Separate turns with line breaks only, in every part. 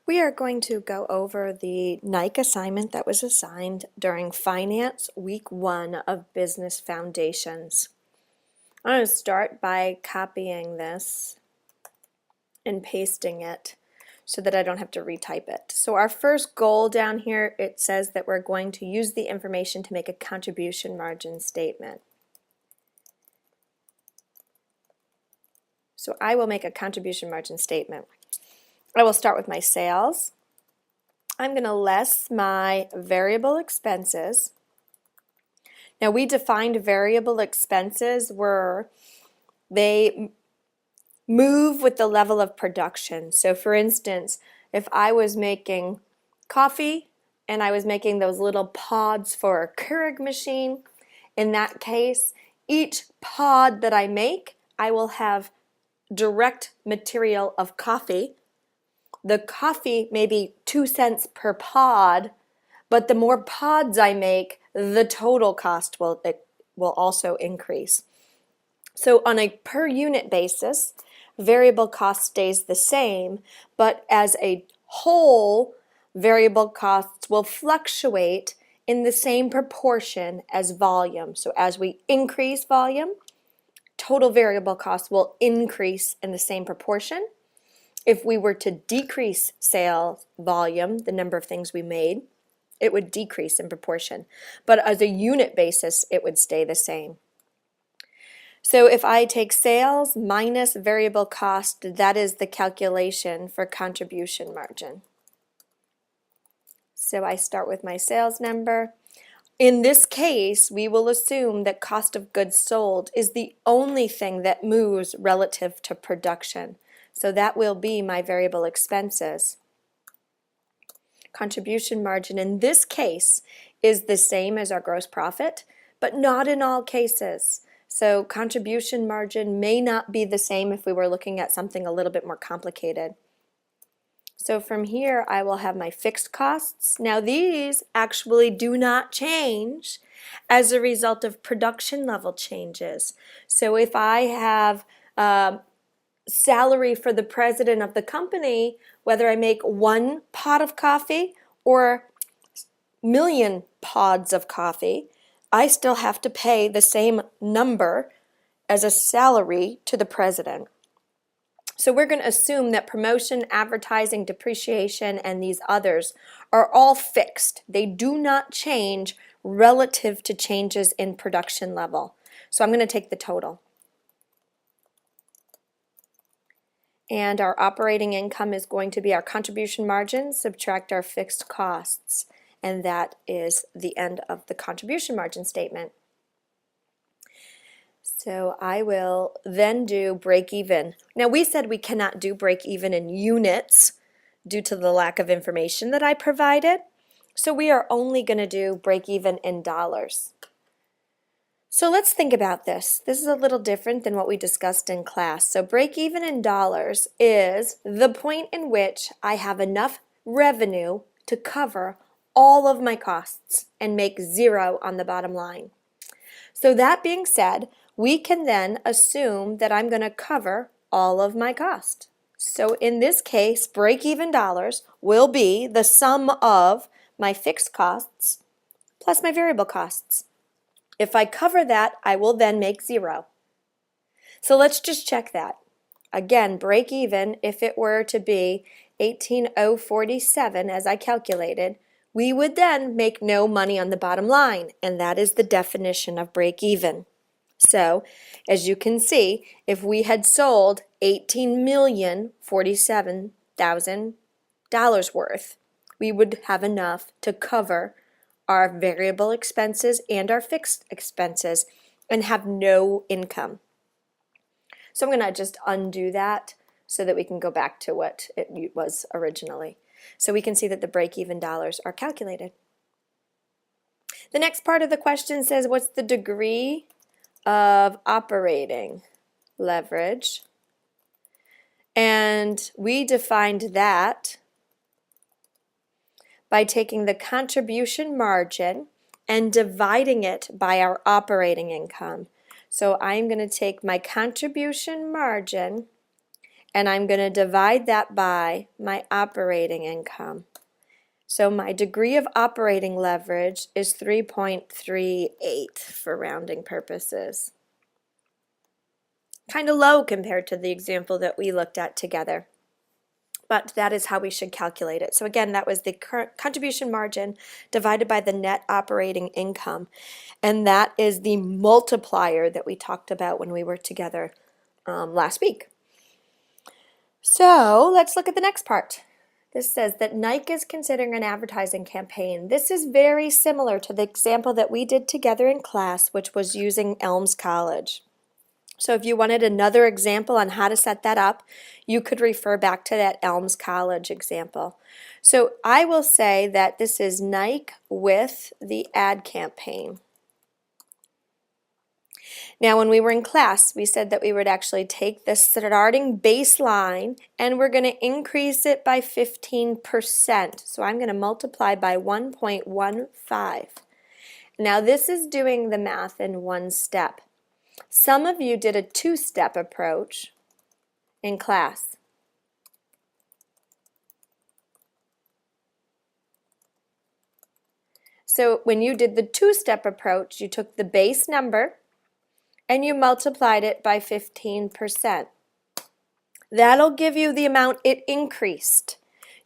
We are going to go over the Nike assignment that was assigned during Finance Week 1 of Business Foundations. I'm going to start by copying this and pasting it so that I don't have to retype it. So our first goal down here, it says that we're going to use the information to make a contribution margin statement. So I will make a contribution margin statement. I will start with my sales. I'm going to less my variable expenses. Now we defined variable expenses where they move with the level of production. So for instance, if I was making coffee and I was making those little pods for a Keurig machine, in that case, each pod that I make, I will have direct material of coffee. The coffee may be 2 cents per pod, but the more pods I make, the total cost will also increase. So on a per unit basis, variable cost stays the same, but as a whole, variable costs will fluctuate in the same proportion as volume. So as we increase volume, total variable costs will increase in the same proportion. If we were to decrease sales volume, the number of things we made, it would decrease in proportion. But as a unit basis, it would stay the same. So if I take sales minus variable cost, that is the calculation for contribution margin. So I start with my sales number. In this case, we will assume that cost of goods sold is the only thing that moves relative to production. So that will be my variable expenses. Contribution margin in this case is the same as our gross profit, but not in all cases. So contribution margin may not be the same if we were looking at something a little bit more complicated. So from here I will have my fixed costs. Now these actually do not change as a result of production level changes. So if I have salary for the president of the company, whether I make 1 pot of coffee or million pods of coffee, I still have to pay the same number as a salary to the president. So we're going to assume that promotion, advertising, depreciation, and these others are all fixed. They do not change relative to changes in production level. So I'm going to take the total. And our operating income is going to be our contribution margin, subtract our fixed costs. And that is the end of the contribution margin statement. So I will then do break even. Now we said we cannot do break even in units due to the lack of information that I provided. So we are only going to do break even in dollars. So let's think about this. This is a little different than what we discussed in class. So break even in dollars is the point in which I have enough revenue to cover all of my costs and make 0 on the bottom line. So that being said, we can then assume that I'm going to cover all of my cost. So in this case, break even dollars will be the sum of my fixed costs plus my variable costs. If I cover that, I will then make 0. So let's just check that. Again, break even, if it were to be 18,047 as I calculated, we would then make no money on the bottom line, and that is the definition of break even. So, as you can see, if we had sold $18,047,000 worth, we would have enough to cover our variable expenses and our fixed expenses and have no income. So I'm going to just undo that so that we can go back to what it was originally. So we can see that the break-even dollars are calculated. The next part of the question says, what's the degree of operating leverage? And we defined that by taking the contribution margin and dividing it by our operating income. So I'm going to take my contribution margin and I'm going to divide that by my operating income. So my degree of operating leverage is 3.38 for rounding purposes. Kind of low compared to the example that we looked at together, but that is how we should calculate it. So again, that was the current contribution margin divided by the net operating income, and that is the multiplier that we talked about when we were together last week. So let's look at the next part. This says that Nike is considering an advertising campaign. This is very similar to the example that we did together in class, which was using Elms College. So if you wanted another example on how to set that up, you could refer back to that Elms College example. So I will say that this is Nike with the ad campaign. Now, when we were in class, we said that we would actually take the starting baseline and we're going to increase it by 15%. So I'm going to multiply by 1.15. Now, this is doing the math in one step. Some of you did a two-step approach in class. So when you did the two-step approach, you took the base number and you multiplied it by 15%. That'll give you the amount it increased.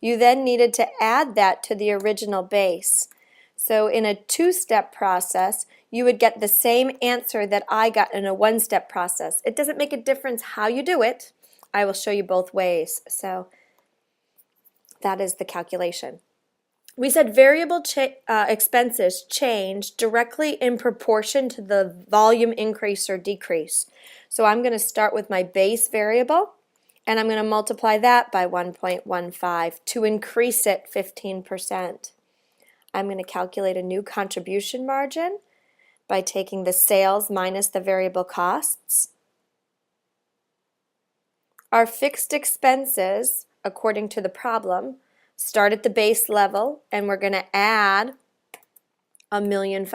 You then needed to add that to the original base. So in a two-step process, you would get the same answer that I got in a one-step process. It doesn't make a difference how you do it. I will show you both ways. So that is the calculation. We said variable expenses change directly in proportion to the volume increase or decrease. So I'm going to start with my base variable, and I'm going to multiply that by 1.15 to increase it 15%. I'm going to calculate a new contribution margin by taking the sales minus the variable costs. Our fixed expenses, according to the problem, start at the base level, and we're going to add $1.5 million,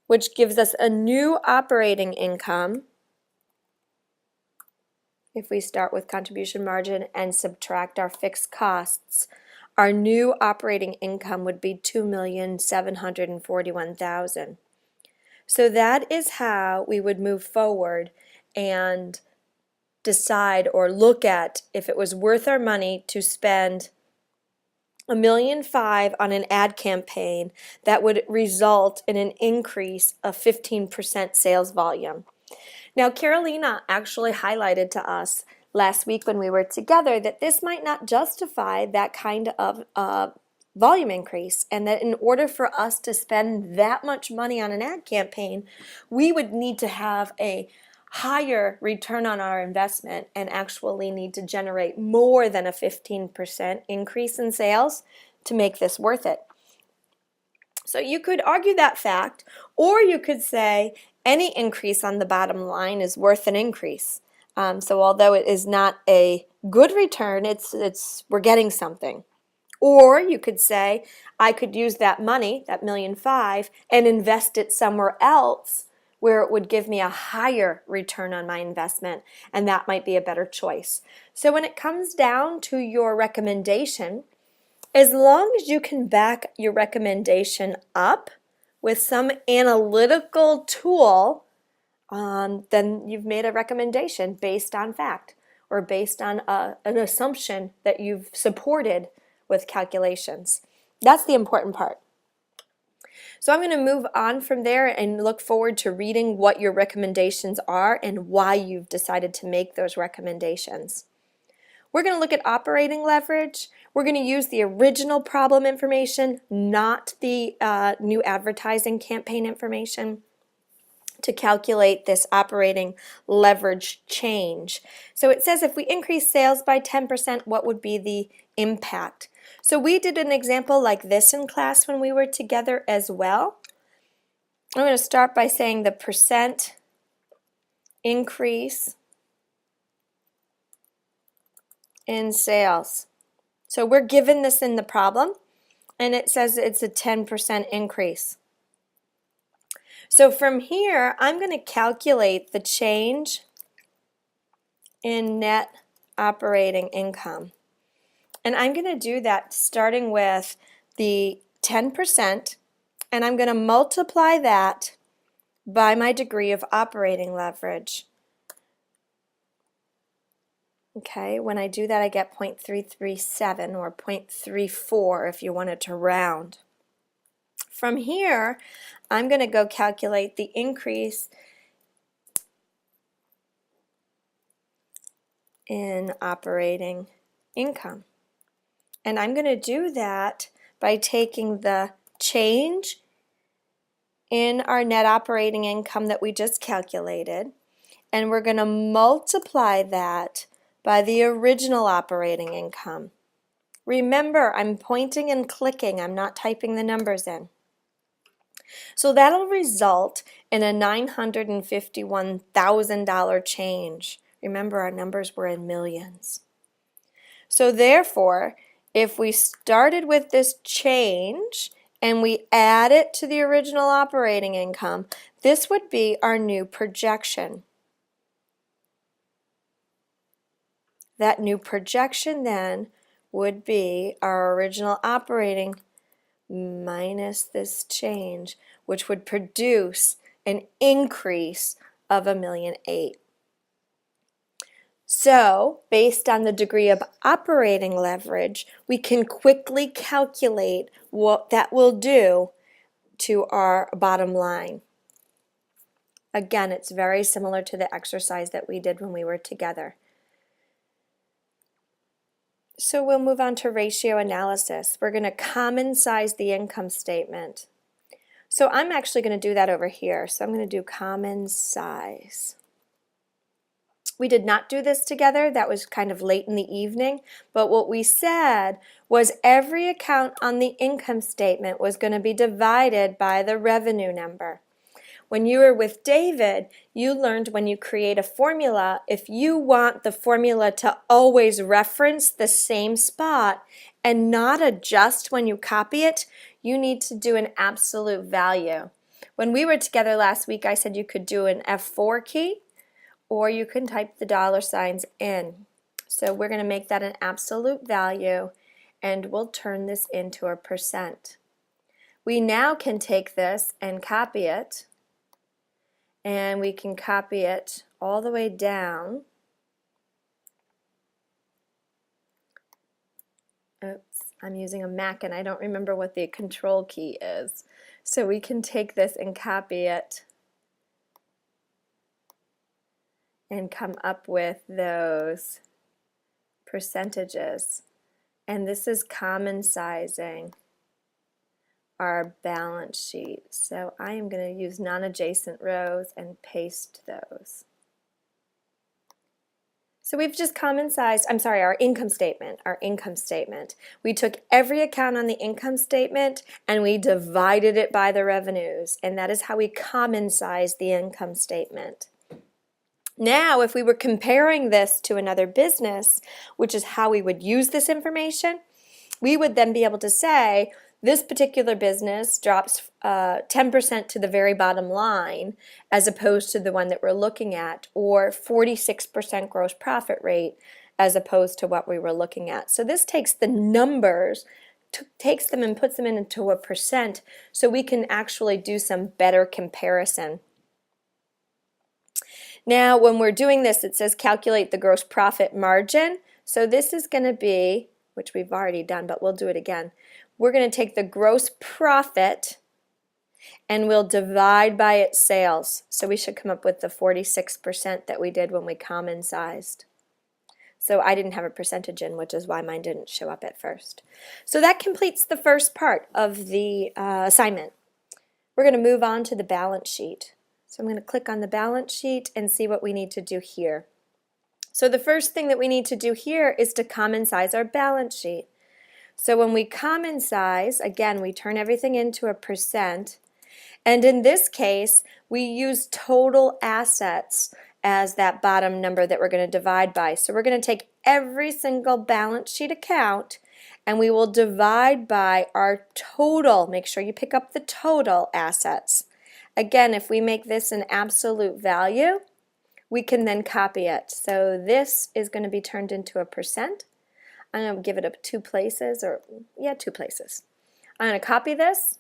which gives us a new operating income. If we start with contribution margin and subtract our fixed costs, our new operating income would be $2,741,000. So that is how we would move forward and decide or look at if it was worth our money to spend $1.5 million on an ad campaign that would result in an increase of 15% sales volume. Now, Carolina actually highlighted to us last week when we were together that this might not justify that kind of volume increase, and that in order for us to spend that much money on an ad campaign, we would need to have a higher return on our investment and actually need to generate more than a 15% increase in sales to make this worth it. So you could argue that fact, or you could say any increase on the bottom line is worth an increase. So although it is not a good return, we're getting something. Or you could say, I could use that money, that $1.5 million, and invest it somewhere else where it would give me a higher return on my investment, and that might be a better choice. So when it comes down to your recommendation, as long as you can back your recommendation up with some analytical tool, then you've made a recommendation based on fact or based on an assumption that you've supported with calculations. That's the important part. So I'm going to move on from there and look forward to reading what your recommendations are and why you've decided to make those recommendations. We're going to look at operating leverage. We're going to use the original problem information, not the new advertising campaign information, to calculate this operating leverage change. So it says if we increase sales by 10%, what would be the impact? So we did an example like this in class when we were together as well. I'm going to start by saying the percent increase in sales. So we're given this in the problem, and it says it's a 10% increase. So from here, I'm going to calculate the change in net operating income. And I'm going to do that starting with the 10%, and I'm going to multiply that by my degree of operating leverage. Okay, when I do that I get 0.337 or 0.34 if you wanted to round. From here, I'm going to go calculate the increase in operating income. And I'm going to do that by taking the change in our net operating income that we just calculated, and we're going to multiply that by the original operating income. Remember, I'm pointing and clicking, I'm not typing the numbers in. So that'll result in a $951,000 change. Remember, our numbers were in millions. So therefore, if we started with this change and we add it to the original operating income, this would be our new projection. That new projection then would be our original operating minus this change, which would produce an increase of $1.8 million. So, based on the degree of operating leverage, we can quickly calculate what that will do to our bottom line. Again, it's very similar to the exercise that we did when we were together. So we'll move on to ratio analysis. We're going to common size the income statement. So I'm actually going to do that over here. So I'm going to do common size. We did not do this together. That was kind of late in the evening. But what we said was every account on the income statement was going to be divided by the revenue number. When you were with David, you learned when you create a formula, if you want the formula to always reference the same spot and not adjust when you copy it, you need to do an absolute value. When we were together last week, I said you could do an F4 key, or you can type the dollar signs in. So we're going to make that an absolute value, and we'll turn this into a percent. We now can take this and copy it, and we can copy it all the way down. Oops, I'm using a Mac and I don't remember what the control key is. So we can take this and copy it and come up with those percentages. And this is common sizing our balance sheet. So I am going to use non-adjacent rows and paste those. So we've just common sized, our income statement. We took every account on the income statement and we divided it by the revenues, and that is how we common sized the income statement. Now, if we were comparing this to another business, which is how we would use this information, we would then be able to say, this particular business drops 10% to the very bottom line as opposed to the one that we're looking at, or 46% gross profit rate as opposed to what we were looking at. So this takes the numbers, takes them and puts them into a percent so we can actually do some better comparison. Now when we're doing this, it says calculate the gross profit margin. So this is going to be, which we've already done, but we'll do it again. We're going to take the gross profit and we'll divide by its sales. So we should come up with the 46% that we did when we common sized. So I didn't have a percentage in, which is why mine didn't show up at first. So that completes the first part of the assignment. We're going to move on to the balance sheet. So I'm going to click on the balance sheet and see what we need to do here. So the first thing that we need to do here is to common size our balance sheet. So when we common size, again, we turn everything into a percent, and in this case, we use total assets as that bottom number that we're going to divide by. So we're going to take every single balance sheet account and we will divide by our total. Make sure you pick up the total assets. Again, if we make this an absolute value, we can then copy it. So this is going to be turned into a percent. I'm going to give it up 2 places, or yeah, 2 places. I'm going to copy this,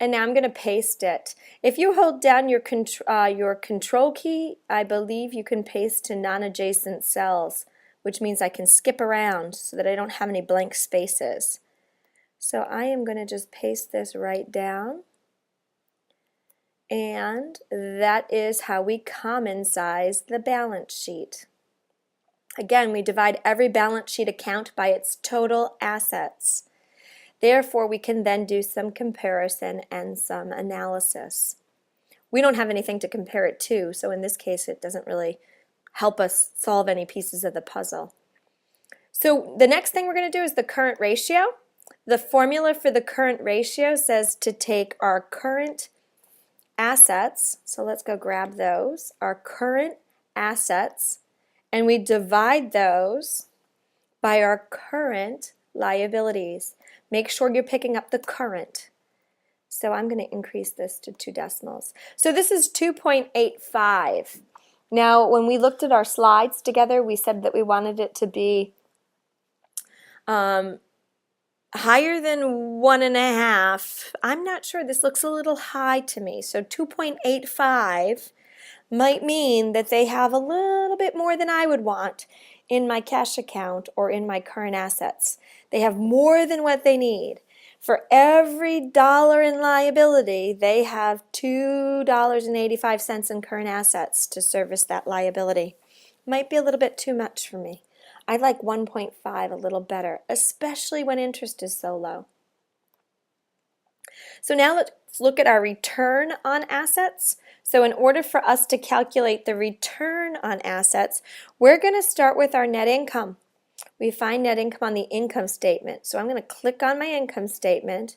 and now I'm going to paste it. If you hold down your control key, I believe you can paste to non-adjacent cells, which means I can skip around so that I don't have any blank spaces. So I am going to just paste this right down. And that is how we common size the balance sheet. Again, we divide every balance sheet account by its total assets. Therefore, we can then do some comparison and some analysis. We don't have anything to compare it to, so in this case it doesn't really help us solve any pieces of the puzzle. So the next thing we're going to do is the current ratio. The formula for the current ratio says to take our current assets, so let's go grab those, our current assets, and we divide those by our current liabilities. Make sure you're picking up the current. So I'm going to increase this to 2 decimals. So this is 2.85. Now when we looked at our slides together, we said that we wanted it to be higher than 1.5. I'm not sure. This looks a little high to me. So 2.85 might mean that they have a little bit more than I would want in my cash account or in my current assets. They have more than what they need. For every dollar in liability, they have $2.85 in current assets to service that liability. Might be a little bit too much for me. I like 1.5 a little better, especially when interest is so low. So now let's look at our return on assets. So in order for us to calculate the return on assets, we're going to start with our net income. We find net income on the income statement. So I'm going to click on my income statement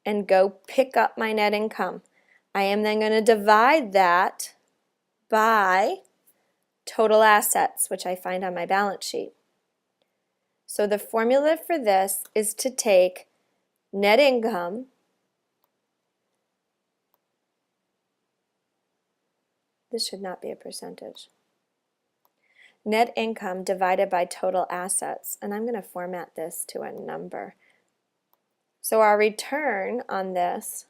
and go pick up my net income. I am then going to divide that by total assets, which I find on my balance sheet. So the formula for this is to take net income this should not be a percentage. Net income divided by total assets, and I'm going to format this to a number. So our return on this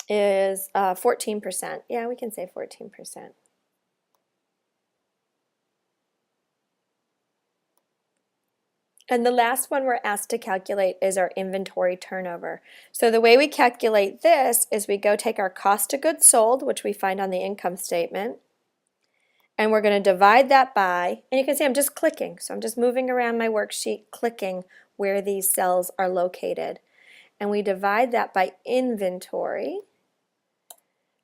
is 14%. Yeah, we can say 14%. And the last one we're asked to calculate is our inventory turnover. So the way we calculate this is we go take our cost of goods sold, which we find on the income statement, and we're going to divide that by, and you can see I'm just clicking, so I'm just moving around my worksheet, clicking where these cells are located. And we divide that by inventory.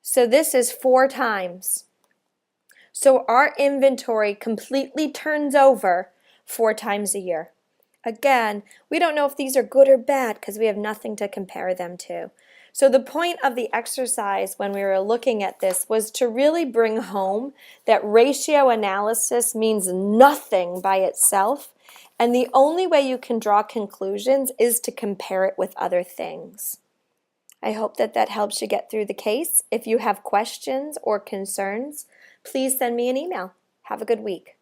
So this is 4 times. So our inventory completely turns over 4 times a year. Again, we don't know if these are good or bad because we have nothing to compare them to. So the point of the exercise when we were looking at this was to really bring home that ratio analysis means nothing by itself, and the only way you can draw conclusions is to compare it with other things. I hope that that helps you get through the case. If you have questions or concerns, please send me an email. Have a good week.